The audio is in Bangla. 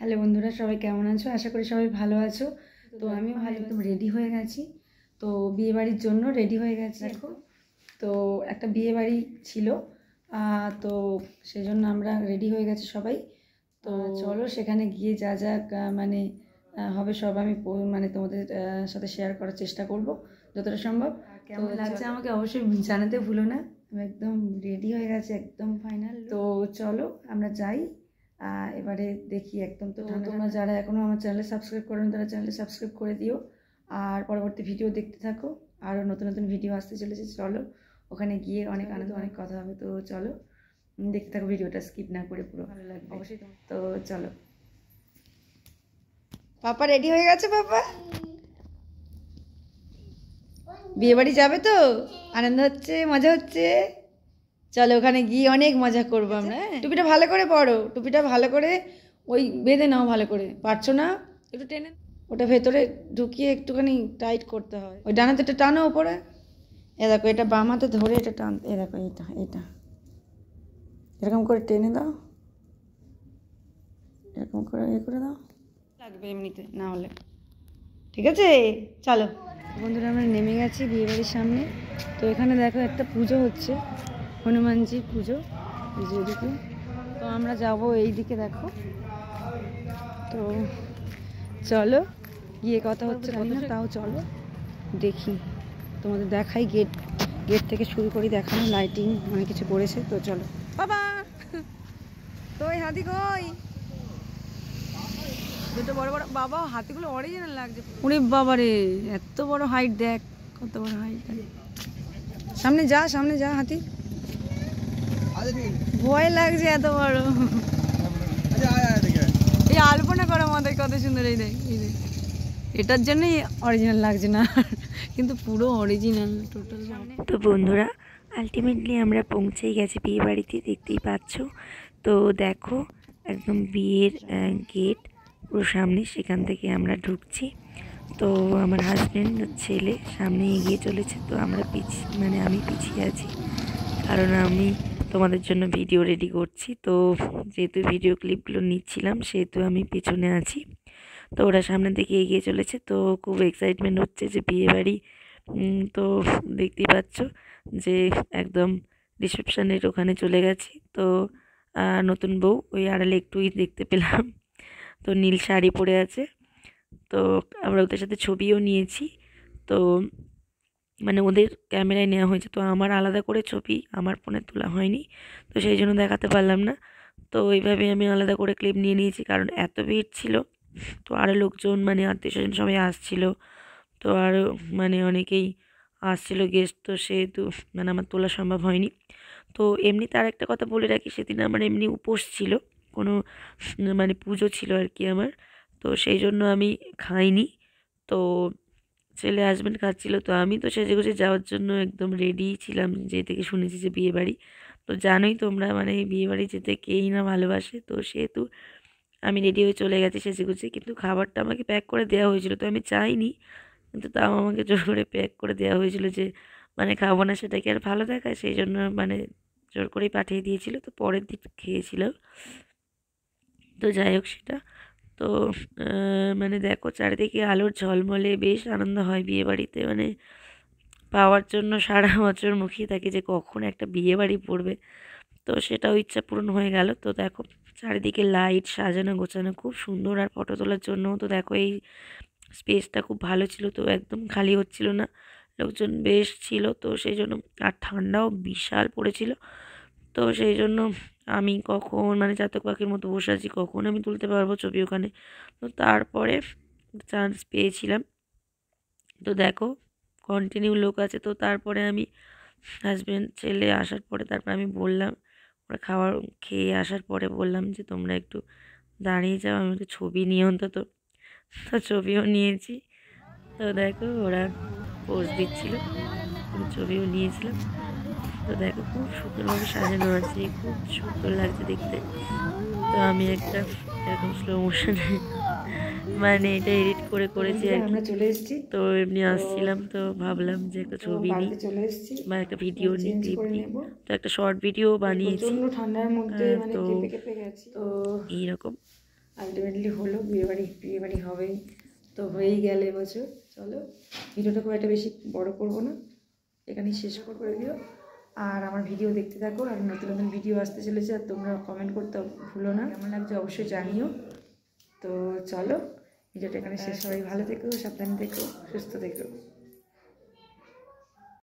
হ্যালো বন্ধুরা, সবাই কেমন আছো? আশা করি সবাই ভালো আছো। তো আমিও ভালো, একদম রেডি হয়ে গেছি। তো বিয়েবাড়ির জন্য রেডি হয়ে গেছি। দেখো, তো একটা বিয়েবাড়ি ছিল, তো সেই জন্য আমরা রেডি হয়ে গেছি সবাই। তো চলো সেখানে গিয়ে যা যা মানে হবে সব আমি মানে তোমাদের সাথে শেয়ার করার চেষ্টা করব যতটা সম্ভব। কেমন লাগছে আমাকে অবশ্যই জানাতে ভুলো না। আমি একদম রেডি হয়ে গেছি, একদম ফাইনাল। তো চলো আমরা যাই। এবারে দেখি একদম। তো তোমরা যারা এখনও আমার চ্যানেলে সাবস্ক্রাইব করেন তারা চ্যানেলে সাবস্ক্রাইব করে দিও, আর পরবর্তী ভিডিও দেখতে থাকো। আরও নতুন নতুন ভিডিও আসতে চলেছে। চলো ওখানে গিয়ে অনেক আনন্দ, অনেক কথা হবে। তো চলো দেখতে থাকো ভিডিওটা, স্কিপ না করে, পুরো ভালো লাগবে অবশ্যই। তো চলো, পাপা রেডি হয়ে গেছে। পাপা বিয়ে বাড়ি যাবে তো? আনন্দ হচ্ছে, মজা হচ্ছে। চলো ওখানে গিয়ে অনেক মজা করবো আমরা। টুপিটা ভালো করে পরো, টুপিটা ভালো করে ওই বেঁধে নাও, ভালো করে। পারছো না? একটু টেনে ওটা ভেতরে ঢুকিয়ে একটুখানি টাইট করতে হয়। ওই ডানাতে এটা টানো ওপরে। এ দেখো, এটা বাম হাতে ধরে এটা টান। এ দেখো, এটা এটা এরকম করে টেনে দাও, এরকম করে করে দাও। লাগবে এমনিতে, না হলে। ঠিক আছে, চলো বন্ধুরা, আমরা নেমে গেছি বিয়েবাড়ির সামনে। তো এখানে দেখো একটা পুজো হচ্ছে, হনুমানজির পুজো, এই যে এদিকে। তো আমরা যাব এই দিকে, দেখো। তো চলো গিয়ে কথা হচ্ছে, জানি না, তাও চলো দেখি, তোমাদের দেখাই। গেট থেকে শুরু করি দেখানো, লাইটিং অনেক কিছু করেছে। তো চলো। বাবা তো ওই হাতি কই? দুটো বড় বড়, বাবা হাতিগুলো অরিজিনাল লাগছে। ওরে বাবা রে, এত বড় হাইট, দেখ কত বড় হাইট। সামনে যা, সামনে যা, হাতি। ভয় লাগছে, এত বড়। এই আলপনা করা মাথায় কত সুন্দর। এই দেখ, এই দেখ, এটার জন্যই অরিজিনাল লাগছে না, কিন্তু পুরো অরিজিনাল টোটাল। তো বন্ধুরা, আলটিমেটলি আমরা পৌঁছেই গেছি বিয়ে বাড়িতে, দেখতেই পাচ্ছ। তো দেখো একদম বিয়ের গেট পুরো সামনে, সেখান থেকে আমরা ঢুকছি। তো আমার হাজব্যান্ড ছেলে সামনে এগিয়ে চলেছে, তো আমরা আমি পিছিয়ে আছি, কারণ আমি তোমাদের জন্য ভিডিও রেডি করছি। তো যেহেতু ভিডিও ক্লিপগুলো নিচ্ছিলাম, সেহেতু আমি পেছনে আছি। তো ওরা সামনের দিকে এগিয়ে চলেছে। তো খুব এক্সাইটমেন্ট হচ্ছে যে বিয়েবাড়ি। তো দেখতেই পাচ্ছ যে একদম রিসেপশনের ওখানে চলে গেছি। তো নতুন বউ ওই আড়ালে একটুই দেখতে পেলাম, তো নীল শাড়ি পরে আছে। তো আমরা ওদের সাথে ছবিও নিয়েছি। তো মানে ওদের ক্যামেরায় নেওয়া হয়েছে, তো আমার আলাদা করে ছবি আমার ফোনে তোলা হয়নি, তো সেই জন্য দেখাতে পারলাম না। তো এইভাবে আমি আলাদা করে ক্লিপ নিয়ে নিয়েছি, কারণ এত ভিড় ছিল। তো আরও লোকজন, মানে আত্মীয় স্বজন সবাই আসছিল। তো আরও মানে অনেকেই আসছিল গেস্ট, তো সেহেতু মানে আমার তোলা সম্ভব হয়নি। তো এমনি তার একটা কথা বলে রাখি, সেদিন আমার এমনি উপোস ছিল, কোনো মানে পুজো ছিল আর কি আমার। তো সেই জন্য আমি খাইনি। তো ছেলে হাজব্যান্ড খাচ্ছিল, তো আমি তো সেজেগুজে যাওয়ার জন্য একদম রেডি ছিলাম, যে থেকে শুনেছি যে বিয়েবাড়ি। তো জানোই তোমরা, মানে বিয়েবাড়ি যেতে কেই না ভালোবাসে। তো সেহেতু আমি রেডি হয়ে চলে গেছি সেজেগুজে, কিন্তু খাবারটা আমাকে প্যাক করে দেওয়া হয়েছিল, তো আমি চাইনি, কিন্তু তাও আমাকে জোর করে প্যাক করে দেওয়া হয়েছিল, যে মানে খাবো না সেটাকে আর ভালো দেখায়, সেই জন্য মানে জোর করেই পাঠিয়ে দিয়েছিল। তো পরের দিন খেয়েছিল। তো যাই হোক সেটা। তো মানে দেখো চারিদিকে আলোর ঝলমলে, বেশ আনন্দ হয় বিয়েবাড়িতে, মানে পাওয়ার জন্য সারা বছর মুখিয়ে থাকি যে কখন একটা বিয়েবাড়ি পড়বে। তো সেটাও ইচ্ছা পূরণ হয়ে গেল। তো দেখো চারিদিকে লাইট সাজানো গোছানো খুব সুন্দর, আর ফটো তোলার জন্য তো দেখো এই স্পেসটা খুব ভালো ছিল, তো একদম খালি হচ্ছিল না, লোকজন বেশ ছিল। তো সেই জন্য, আর ঠান্ডাও বিশাল পড়েছিল। তো সেই জন্য আমি কখন মানে চাতক পাখির মতো বসে আছি, কখন আমি তুলতে পারবো ছবি ওখানে। তো তারপরে চান্স পেয়েছিলাম। তো দেখো কন্টিনিউ লোক আছে। তো তারপরে আমি হাজব্যান্ড ছেলে আসার পরে তারপর আমি বললাম, ওরা খাবার খেয়ে আসার পরে বললাম যে তোমরা একটু দাঁড়িয়ে যাও, আমি একটু ছবি নিয়ে অন্তত। তো ছবিও নিয়েছি। তো দেখো ওরা পোজ দিচ্ছিল, আমি ছবিও নিয়েছিলাম। তো দেখো খুব সুন্দরভাবে সাজানো আছে, খুব সুন্দর লাগছে দেখতে। তো আমি একটা এরকম স্লো মোশনে মানে এটা এডিট করে করেছি আর কি। আমরা চলে এসেছি। তো এমনি আসছিলাম, তো ভাবলাম যে একটা তো ছবি নিই বাড়িতে চলে এসেছি, বা একটা ভিডিও নিই, চেঞ্জ ক্লিপ করে নিই। নেব। তো একটা শর্ট ভিডিও বানিয়েছি। প্রচন্ড ঠান্ডার মধ্যে মানে তো কেঁপে কেঁপে গেছি। তো এইরকম আলটিমেটলি হলো, বিয়েবাড়ি হবেই, তো হয়েই গেল এবছর। চলো ভিডিওটা খুব একটা বেশি বড় করব না, এখানেই শেষ করে দিও। আর আমার ভিডিও দেখতে থাকো, আর নতুন নতুন ভিডিও আসতে চলেছে, আর তোমরা কমেন্ট করতে ভুলো না, কেমন লাগছে অবশ্যই জানিও। তো চলো ভিডিওটা এখানে শেষ, সবাই ভালো থেকো, সাবধানে থেকো, সুস্থ থেকো।